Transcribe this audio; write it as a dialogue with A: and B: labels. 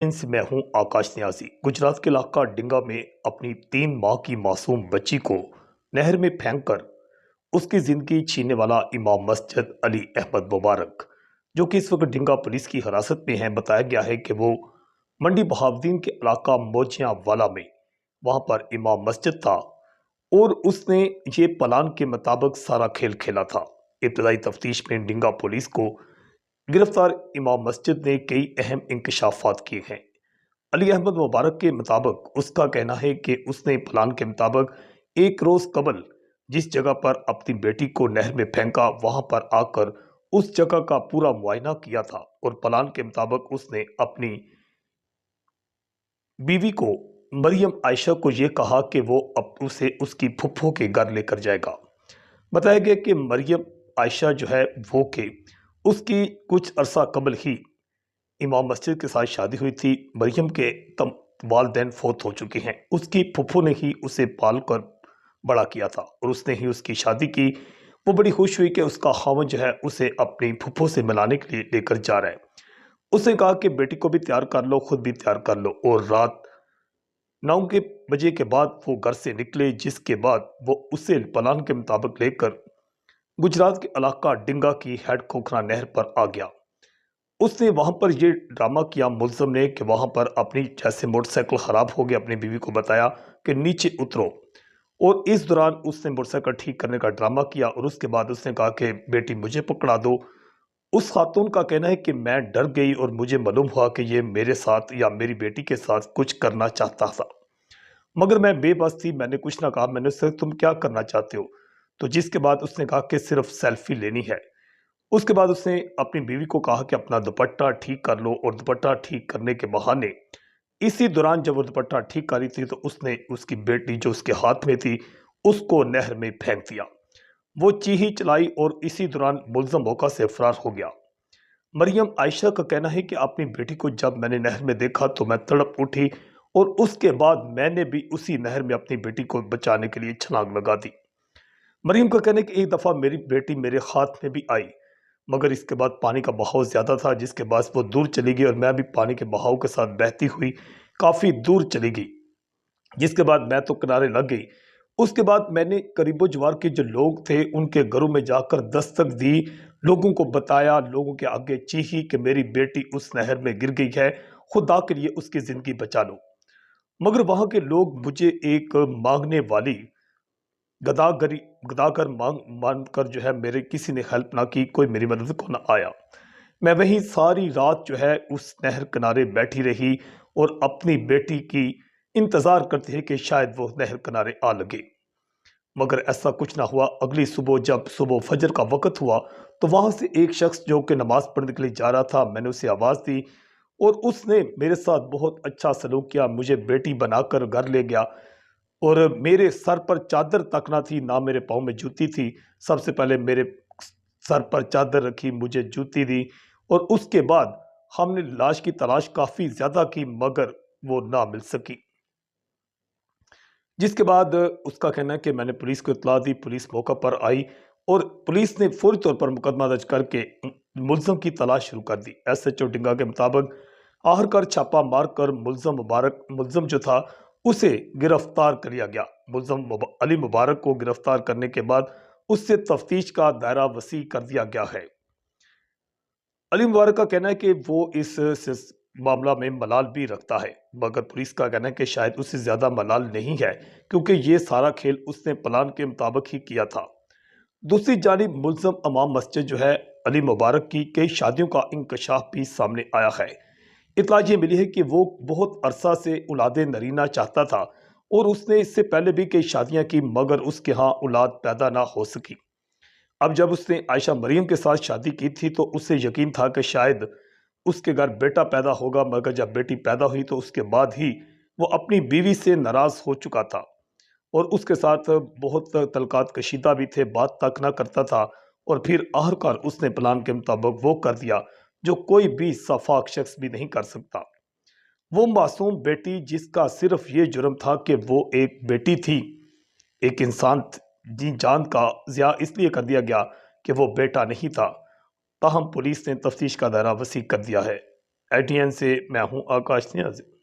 A: से मैं हूं आकाश न्याजी। गुजरात के इलाका डिंगा में अपनी 3 माह की मासूम बच्ची को नहर में फेंककर उसकी जिंदगी छीनने वाला इमाम मस्जिद अली अहमद मुबारक, जो कि इस वक्त डिंगा पुलिस की हिरासत में है, बताया गया है कि वो मंडी बहाउद्दीन के इलाका मोजिया वाला में वहां पर इमाम मस्जिद था और उसने ये प्लान के मुताबिक सारा खेल खेला था। इब्तदाई तफ्तीश में डिंगा पुलिस को गिरफ्तार इमाम मस्जिद ने कई अहम इंकशाफात किए हैं। अली अहमद मुबारक के मुताबिक उसका कहना है कि उसने प्लान के मुताबिक एक रोज कबल जिस जगह पर अपनी बेटी को नहर में फेंका, वहां पर आकर उस जगह का पूरा मुआयना किया था और प्लान के मुताबिक उसने अपनी बीवी को मरियम आयशा को यह कहा कि वो अब उसे उसकी फुफ्फो के घर लेकर जाएगा। बताया गया कि मरियम आयशा जो है वो के उसकी कुछ अरसा कबल ही इमाम मस्जिद के साथ शादी हुई थी। मरियम के तम वालदैन फौत हो चुके हैं। उसकी फुफ्फो ने ही उसे पाल कर बड़ा किया था और उसने ही उसकी शादी की। वो बड़ी खुश हुई कि उसका खावंद जो है उसे अपनी फुफ्फो से मिलाने के लिए लेकर जा रहा है। उसने कहा कि बेटी को भी तैयार कर लो, खुद भी तैयार कर लो, और रात 9 बजे के बाद वो घर से निकले, जिसके बाद वो उसे प्लान के मुताबिक लेकर गुजरात के इलाका डिंगा की हेड खोखरा नहर पर आ गया। उसने वहां पर ये ड्रामा किया मुलजम ने कि वहां पर अपनी जैसे मोटरसाइकिल खराब हो गई, अपनी बीवी को बताया कि नीचे उतरो, और इस दौरान उसने मोटरसाइकिल ठीक करने का ड्रामा किया और उसके बाद उसने कहा कि बेटी मुझे पकड़ा दो। उस खातून का कहना है कि मैं डर गई और मुझे मालूम हुआ कि ये मेरे साथ या मेरी बेटी के साथ कुछ करना चाहता था, मगर मैं बेबस थी, मैंने कुछ ना कहा। मैंने उससे तुम क्या करना चाहते हो, तो जिसके बाद उसने कहा कि सिर्फ सेल्फी लेनी है। उसके बाद उसने अपनी बीवी को कहा कि अपना दुपट्टा ठीक कर लो, और दुपट्टा ठीक करने के बहाने इसी दौरान जब वो दुपट्टा ठीक कर रही थी तो उसने उसकी बेटी जो उसके हाथ में थी उसको नहर में फेंक दिया। वो चीही चलाई और इसी दौरान मुलजम मौका से फरार हो गया। मरियम आयशा का कहना है कि अपनी बेटी को जब मैंने नहर में देखा तो मैं तड़प उठी और उसके बाद मैंने भी उसी नहर में अपनी बेटी को बचाने के लिए छलांग लगा दी। मरियम का कहना है कि एक दफ़ा मेरी बेटी मेरे हाथ में भी आई, मगर इसके बाद पानी का बहाव ज़्यादा था, जिसके बाद वो दूर चली गई और मैं भी पानी के बहाव के साथ बहती हुई काफ़ी दूर चली गई, जिसके बाद मैं तो किनारे लग गई। उसके बाद मैंने करीबो जवार के जो लोग थे उनके घरों में जाकर दस्तक दी, लोगों को बताया, लोगों के आगे चीखी कि मेरी बेटी उस नहर में गिर गई है, खुदा के लिए उसकी ज़िंदगी बचा लो। मगर वहाँ के लोग मुझे एक मांगने वाली गदागरी गदागर मान कर जो है मेरे किसी ने हेल्प ना की, कोई मेरी मदद को ना आया। मैं वहीं सारी रात जो है उस नहर किनारे बैठी रही और अपनी बेटी की इंतज़ार करती रही कि शायद वो नहर किनारे आ लगे, मगर ऐसा कुछ ना हुआ। अगली सुबह जब सुबह फजर का वक़्त हुआ तो वहाँ से एक शख्स जो कि नमाज़ पढ़ने के लिए जा रहा था, मैंने उसे आवाज़ दी और उसने मेरे साथ बहुत अच्छा सलूक किया, मुझे बेटी बनाकर घर ले गया और मेरे सर पर चादर तक ना थी, ना मेरे पाँव में जूती थी। सबसे पहले मेरे सर पर चादर रखी, मुझे जूती दी और उसके बाद हमने लाश की तलाश काफ़ी ज़्यादा की, मगर वो ना मिल सकी। जिसके बाद उसका कहना है कि मैंने पुलिस को इत्तला दी, पुलिस मौका पर आई और पुलिस ने फौरी तौर पर मुकदमा दर्ज करके मुलजम की तलाश शुरू कर दी। एसएचओ डिंगा के मुताबिक आखिरकार छापा मारकर मुलजम जो था उसे गिरफ्तार कर लिया गया। अली मुबारक को गिरफ्तार करने के बाद उससे तफ्तीश का दायरा वसी कर दिया गया है। अली मुबारक का कहना है कि वो इस मामला में मलाल भी रखता है, मगर पुलिस का कहना है कि शायद उससे ज्यादा मलाल नहीं है, क्योंकि ये सारा खेल उसने प्लान के मुताबिक ही किया था। दूसरी जानिब मुलजम इमाम मस्जिद जो है अली मुबारक की कई शादियों का इंकशाफ भी सामने आया है। इतला ये मिली है कि वो बहुत अरसा से औलाद नरीना चाहता था और उसने इससे पहले भी कई शादियां की, मगर उसके यहाँ औलाद पैदा ना हो सकी। अब जब उसने आयशा मरियम के साथ शादी की थी तो उसे यकीन था कि शायद उसके घर बेटा पैदा होगा, मगर जब बेटी पैदा हुई तो उसके बाद ही वो अपनी बीवी से नाराज हो चुका था और उसके साथ बहुत तलकात कशीदा भी थे, बात तक ना करता था। और फिर आखिरकार उसने प्लान के मुताबिक वो कर दिया जो कोई भी सफाक शख्स भी नहीं कर सकता। वो मासूम बेटी जिसका सिर्फ ये जुर्म था कि वो एक बेटी थी, एक इंसान जी जान का ज़िया इसलिए कर दिया गया कि वो बेटा नहीं था। ताहम पुलिस ने तफ्तीश का दायरा वसी कर दिया है। ITN سے میں ہوں آکاش نیاز۔